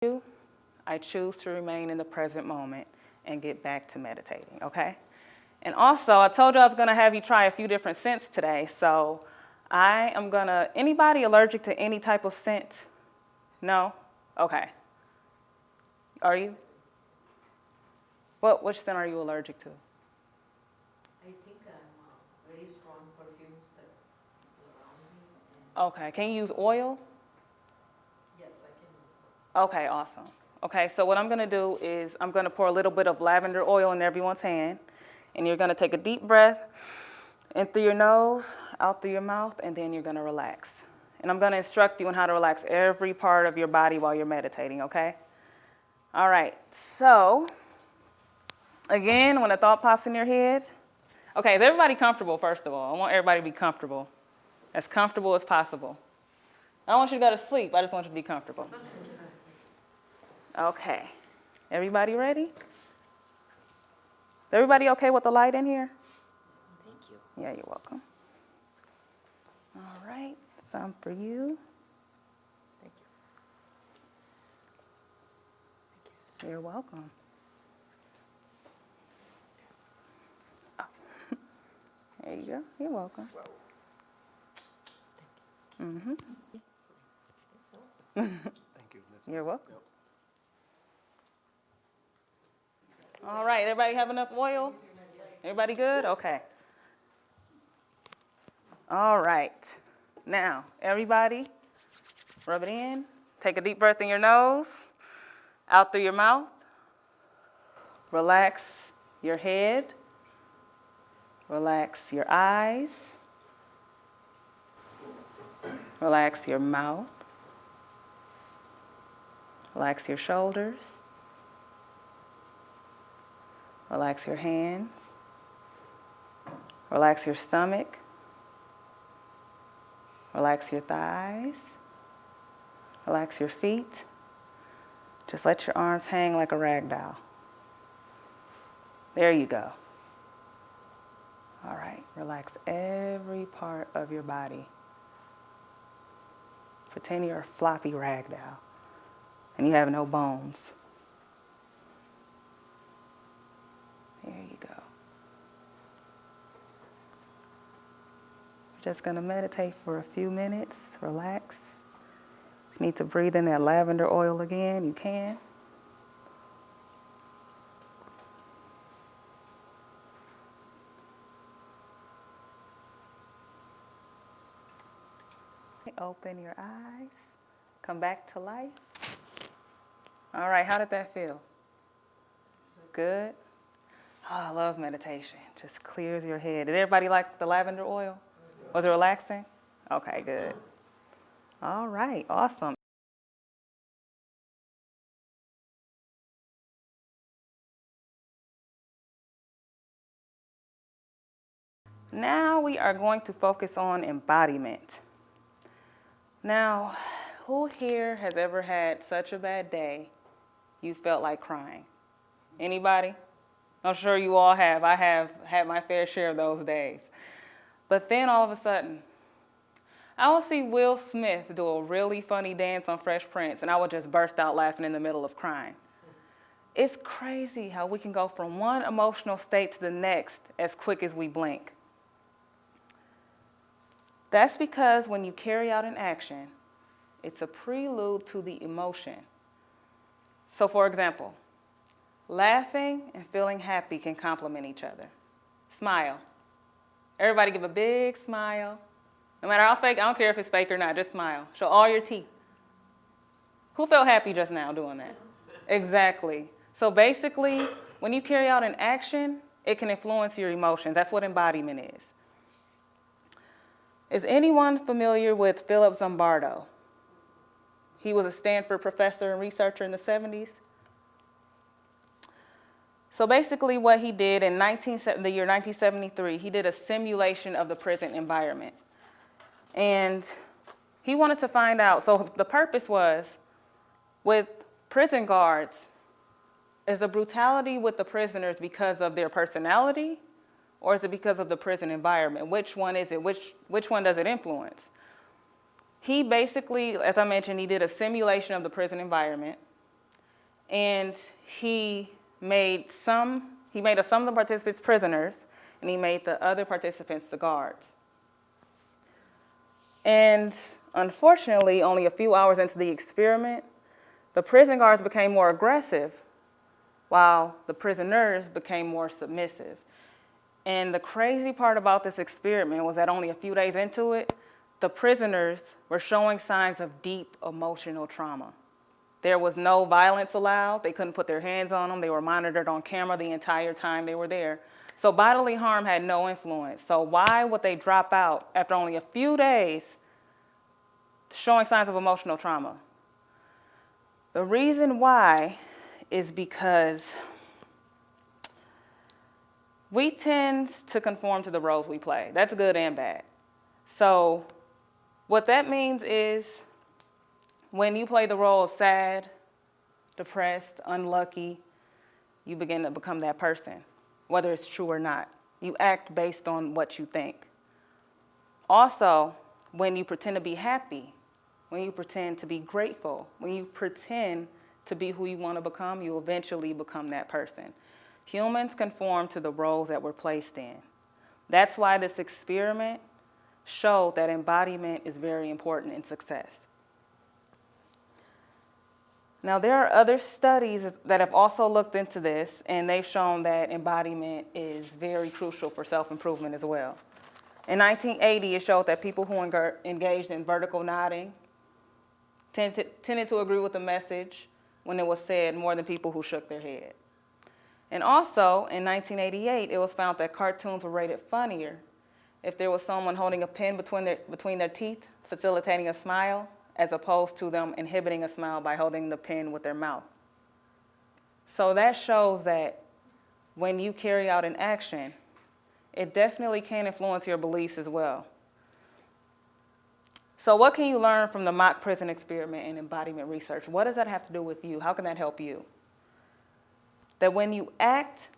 you, I choose to remain in the present moment and get back to meditating, okay? And also, I told you I was gonna have you try a few different scents today, so I am gonna, anybody allergic to any type of scent? No? Okay. Are you? Which scent are you allergic to? I think I'm very strong perfumes that people around me. Okay, can you use oil? Yes, I can use oil. Okay, awesome. Okay, so what I'm gonna do is I'm gonna pour a little bit of lavender oil in everyone's hand, and you're gonna take a deep breath in through your nose, out through your mouth, and then you're gonna relax. And I'm gonna instruct you on how to relax every part of your body while you're meditating, okay? All right, so again, when a thought pops in your head, okay, is everybody comfortable, first of all? I want everybody to be comfortable as possible. I don't want you to go to sleep, I just want you to be comfortable. Okay, everybody ready? Is everybody okay with the light in here? Thank you. Yeah, you're welcome. All right, some for you. Thank you. You're welcome. Oh. There you go, you're welcome. Mm-hmm. Thank you. You're welcome. All right, everybody have enough oil? Everybody good? Okay. All right. Now, everybody, rub it in. Take a deep breath in your nose, out through your mouth. Relax your head. Relax your eyes. Relax your mouth. Relax your shoulders. Relax your hands. Relax your stomach. Relax your thighs. Relax your feet. Just let your arms hang like a rag doll. There you go. All right, relax every part of your body. Pretend you're a floppy rag doll and you have no bones. There you go. We're just gonna meditate for a few minutes, relax. If you need to breathe in that lavender oil again, you can. Open your eyes, come back to life. All right, how did that feel? Good? Oh, I love meditation. Just clears your head. Did everybody like the lavender oil? Was it relaxing? Okay, good. All right, awesome. Now we are going to focus on embodiment. Now, who here has ever had such a bad day you felt like crying? Anybody? I'm sure you all have. I have had my fair share of those days. But then all of a sudden, I will see Will Smith do a really funny dance on Fresh Prince, and I would just burst out laughing in the middle of crying. It's crazy how we can go from one emotional state to the next as quick as we blink. That's because when you carry out an action, it's a prelude to the emotion. So for example, laughing and feeling happy can complement each other. Smile. Everybody give a big smile. No matter how fake, I don't care if it's fake or not, just smile. Show all your teeth. Who felt happy just now doing that? Exactly. So basically, when you carry out an action, it can influence your emotions. That's what embodiment is. Is anyone familiar with Philip Zimbardo? He was a Stanford professor and researcher in the 70s. So basically what he did in the year 1973, he did a simulation of the prison environment. And he wanted to find out, so the purpose was, with prison guards, is the brutality with the prisoners because of their personality, or is it because of the prison environment? Which one is it? Which one does it influence? He basically, as I mentioned, he did a simulation of the prison environment. and he made some of some of the participants prisoners, and he made the other participants the guards. And unfortunately, only a few hours into the experiment, the prison guards became more aggressive while the prisoners became more submissive. And the crazy part about this experiment was that only a few days into it, the prisoners were showing signs of deep emotional trauma. There was no violence allowed. They couldn't put their hands on them. They were monitored on camera the entire time they were there. So bodily harm had no influence. So why would they drop out after only a few days showing signs of emotional trauma? The reason why is because we tend to conform to the roles we play. That's good and bad. So what that means is when you play the role of sad, depressed, unlucky, you begin to become that person, whether it's true or not. You act based on what you think. Also, when you pretend to be happy, when you pretend to be grateful, when you pretend to be who you want to become, you eventually become that person. Humans conform to the roles that we're placed in. That's why this experiment showed that embodiment is very important in success. Now, there are other studies that have also looked into this, and they've shown that embodiment is very crucial for self-improvement as well. In 1980, it showed that people who engaged in vertical nodding tended to agree with the message when it was said more than people who shook their head. And also, in 1988, it was found that cartoons were rated funnier if there was someone holding a pen between their teeth, facilitating a smile, as opposed to them inhibiting a smile by holding the pen with their mouth. So that shows that when you carry out an action, it definitely can influence your beliefs as well. So what can you learn from the mock prison experiment and embodiment research? What does that have to do with you? How can that help you? That when you act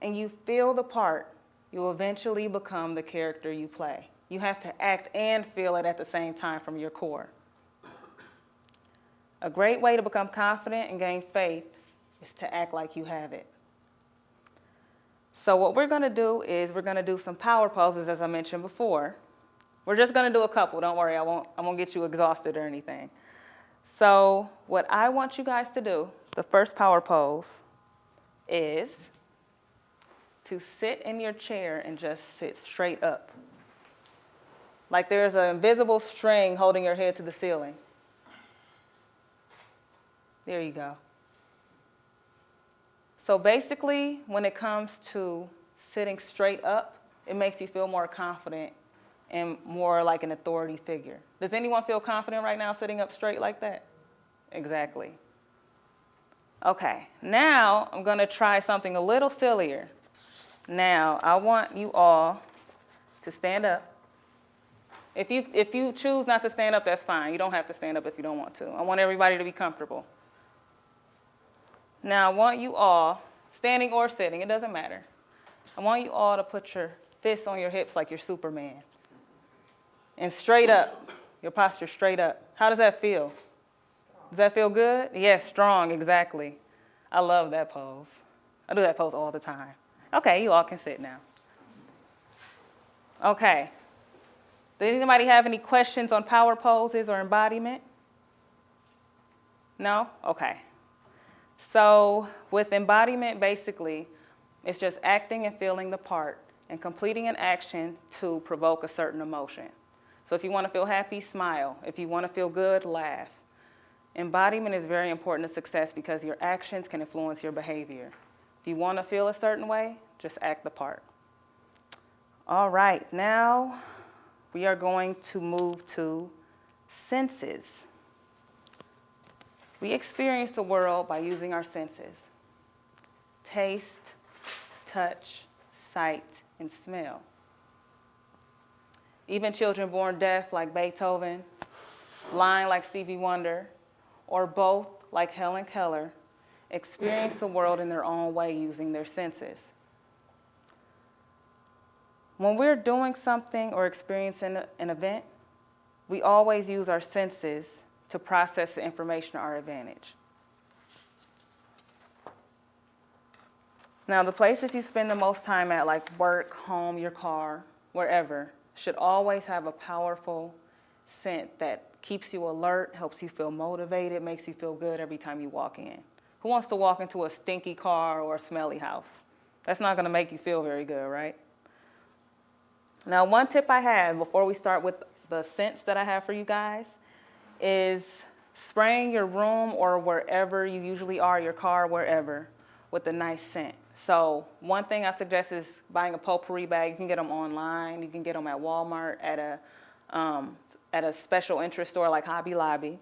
and you feel the part, you'll eventually become the character you play. You have to act and feel it at the same time from your core. A great way to become confident and gain faith is to act like you have it. So what we're going to do is we're going to do some power poses, as I mentioned before. We're just going to do a couple. Don't worry, I won't get you exhausted or anything. So what I want you guys to do, the first power pose, is to sit in your chair and just sit straight up. Like there's an invisible string holding your head to the ceiling. There you go. So basically, when it comes to sitting straight up, it makes you feel more confident and more like an authority figure. Does anyone feel confident right now sitting up straight like that? Exactly. Okay, now I'm going to try something a little sillier. Now, I want you all to stand up. If you choose not to stand up, that's fine. You don't have to stand up if you don't want to. I want everybody to be comfortable. Now, I want you all, standing or sitting, it doesn't matter. I want you all to put your fists on your hips like you're Superman. And straight up, your posture straight up. How does that feel? Does that feel good? Yes, strong, exactly. I love that pose. I do that pose all the time. Okay, you all can sit now. Okay. Does anybody have any questions on power poses or embodiment? No? Okay. So with embodiment, basically, it's just acting and feeling the part and completing an action to provoke a certain emotion. So if you want to feel happy, smile. If you want to feel good, laugh. Embodiment is very important to success because your actions can influence your behavior. If you want to feel a certain way, just act the part. All right, now we are going to move to senses. We experience the world by using our senses: taste, touch, sight, and smell. Even children born deaf like Beethoven, blind like Stevie Wonder, or both like Helen Keller, experience the world in their own way using their senses. When we're doing something or experiencing an event, we always use our senses to process the information to our advantage. Now, the places you spend the most time at, like work, home, your car, wherever, should always have a powerful scent that keeps you alert, helps you feel motivated, makes you feel good every time you walk in. Who wants to walk into a stinky car or a smelly house? That's not going to make you feel very good, right? Now, one tip I have before we start with the scents that I have for you guys is spraying your room or wherever you usually are, your car, wherever, with a nice scent. So one thing I suggest is buying a potpourri bag. You can get them online. You can get them at Walmart, at a special interest store like Hobby Lobby.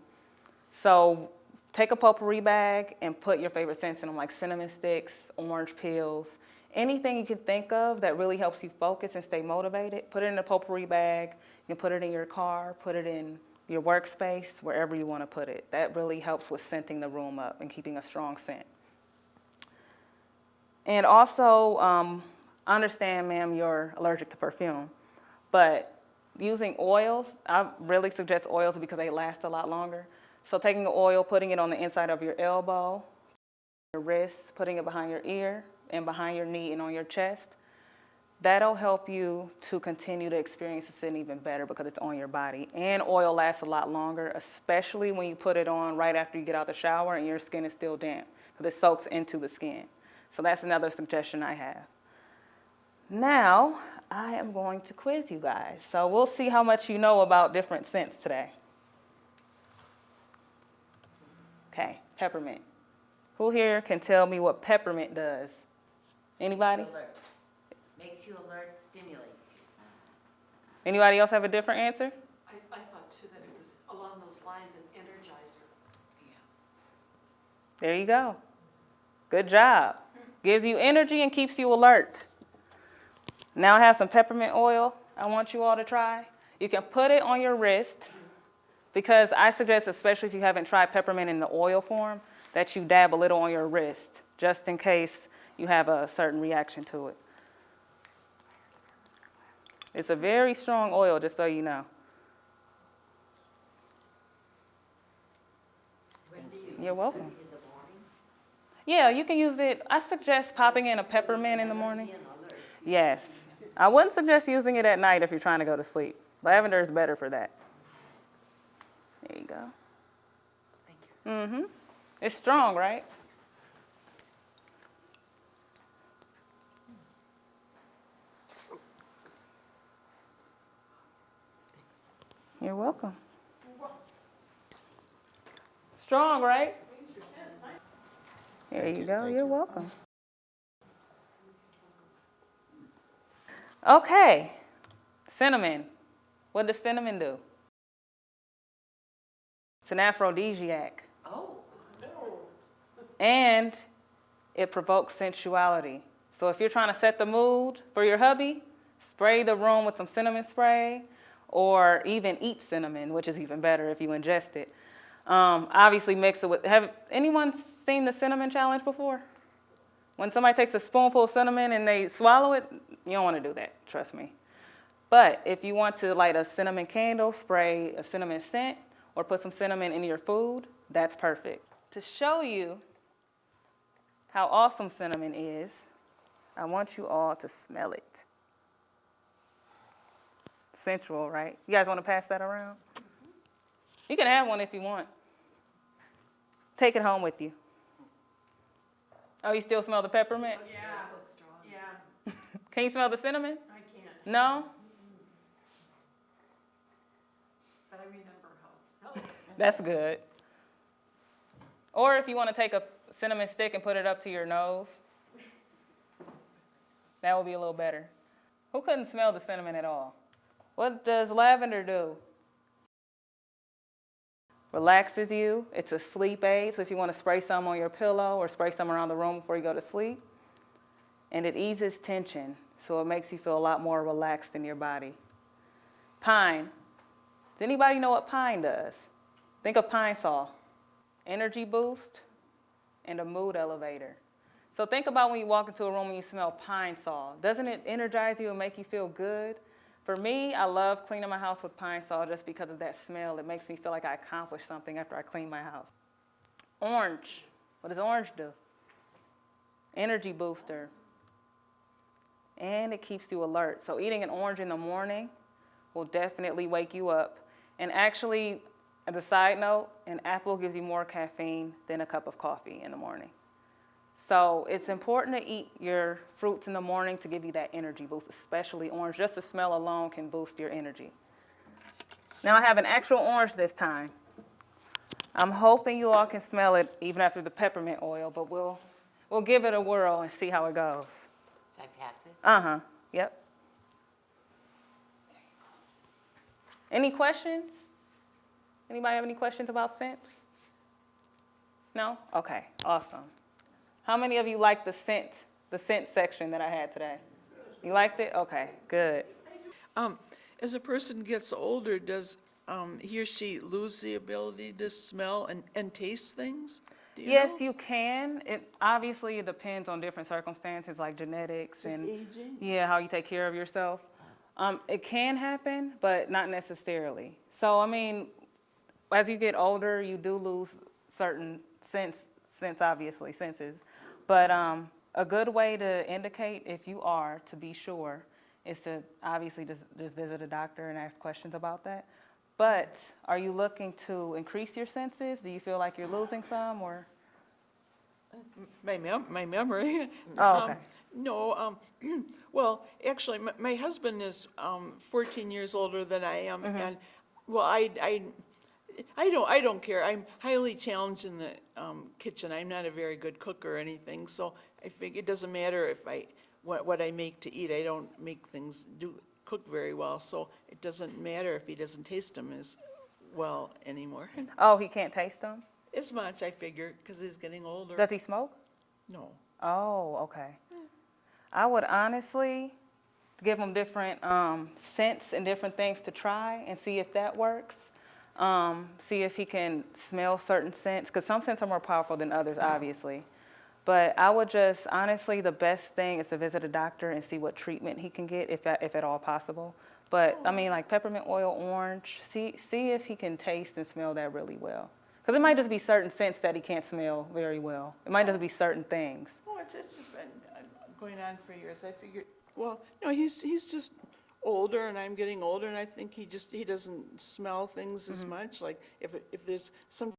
So take a potpourri bag and put your favorite scents in them, like cinnamon sticks, orange peels, anything you can think of that really helps you focus and stay motivated. Put it in a potpourri bag. You can put it in your car, put it in your workspace, wherever you want to put it. That really helps with scenting the room up and keeping a strong scent. And also, I understand, ma'am, you're allergic to perfume, but using oils, I really suggest oils because they last a lot longer. So taking the oil, putting it on the inside of your elbow, your wrist, putting it behind your ear and behind your knee and on your chest, that'll help you to continue to experience the scent even better because it's on your body. And oil lasts a lot longer, especially when you put it on right after you get out the shower and your skin is still damp because it soaks into the skin. So that's another suggestion I have. Now, I am going to quiz you guys. So we'll see how much you know about different scents today. Okay, peppermint. Who here can tell me what peppermint does? Anybody? Makes you alert, stimulates you. Anybody else have a different answer? I thought too that it was along those lines, an energizer. Yeah. There you go. Good job. Gives you energy and keeps you alert. Now I have some peppermint oil I want you all to try. You can put it on your wrist because I suggest, especially if you haven't tried peppermint in the oil form, that you dab a little on your wrist just in case you have a certain reaction to it. It's a very strong oil, just so you know. When do you You're use welcome. it? In the morning? Yeah, you can use it. I suggest popping in a peppermint in the morning. Energy and alert. Yes. I wouldn't suggest using it at night if you're trying to go to sleep. Lavender is better for that. There you go. Thank you. Mm-hmm. It's strong, right? You're welcome. Strong, right? There you go. You're welcome. Okay. Cinnamon. What does cinnamon do? It's an aphrodisiac. Oh, And it provokes sensuality. So if you're trying to set the mood for your hubby, spray the room with some cinnamon spray, or even eat cinnamon, which is even better if you ingest it. Obviously mix it with, have anyone seen the cinnamon challenge before? When somebody takes a spoonful of cinnamon and they swallow it, you don't want to do that, trust me. But if you want to light a cinnamon candle, spray a cinnamon scent, or put some cinnamon in your food, that's perfect. To show you how awesome cinnamon is, I want you all to smell it. Sensual, right? You guys want to pass that around? You can have one if you want. Take it home with you. Oh, you still smell the peppermint? Yeah. So strong. Yeah, Can you smell the cinnamon? I can't. No? But I remember how it smells. That's good. Or if you want to take a cinnamon stick and put it up to your nose, that would be a little better. Who couldn't smell the cinnamon at all? What does lavender do? Relaxes you. It's a sleep aid, so if you want to spray some on your pillow or spray some around the room before you go to sleep. And it eases tension, so it makes you feel a lot more relaxed in your body. Pine. Does anybody know what pine does? Think of pine sol. Energy boost and a mood elevator. So think about when you walk into a room and you smell pine sol. Doesn't it energize you and make you feel good? For me, I love cleaning my house with pine sol just because of that smell. It makes me feel like I accomplished something after I clean my house. Orange. What does orange do? Energy booster. And it keeps you alert. So eating an orange in the morning will definitely wake you up. And actually, as a side note, an apple gives you more caffeine than a cup of coffee in the morning. So it's important to eat your fruits in the morning to give you that energy boost, especially orange. Just the smell alone can boost your energy. Now I have an actual orange this time. I'm hoping you all can smell it even after the peppermint oil, but we'll give it a whirl and see how it goes. Should I pass it? Uh-huh, yep. Any questions? Anybody have any questions about scents? No? Okay, awesome. How many of you liked the scent section that I had today? You liked it? Okay, good. As a person gets older, does he or she lose the ability to smell and taste things? Do you Yes, know? you can. Obviously it depends on different circumstances like genetics Just and aging? yeah, how you take care of yourself. It can happen, but not necessarily. So I mean, as you get older, you do lose certain senses. But a good way to indicate if you are, to be sure, is to obviously just visit a doctor and ask questions about that. But are you looking to increase your senses? Do you feel like you're losing some or? My memory? Oh, okay. No, well, actually, my husband is 14 years older than I am, and, well, I don't care. I'm highly challenged in the kitchen. I'm not a very good cook or anything, so I think it doesn't matter if what I make to eat. I don't make things cook very well, so it doesn't matter if he doesn't taste them as well anymore. Oh, he can't taste them? As much, I figure, because he's getting older. Does he smoke? No. Oh, okay. I would honestly give him different scents and different things to try and see if that works. See if he can smell certain scents, because some scents are more powerful than others, obviously. But I would just, honestly, the best thing is to visit a doctor and see what treatment he can get, if at all possible. But, I mean, like peppermint oil, orange, see if he can taste and smell that really well. Because it might just be certain scents that he can't smell very well. It might just be certain things. Oh, it's just been going on for years. I figured, well, no, he's just older, and I'm getting older, and I think he doesn't smell things as much. Like if there's some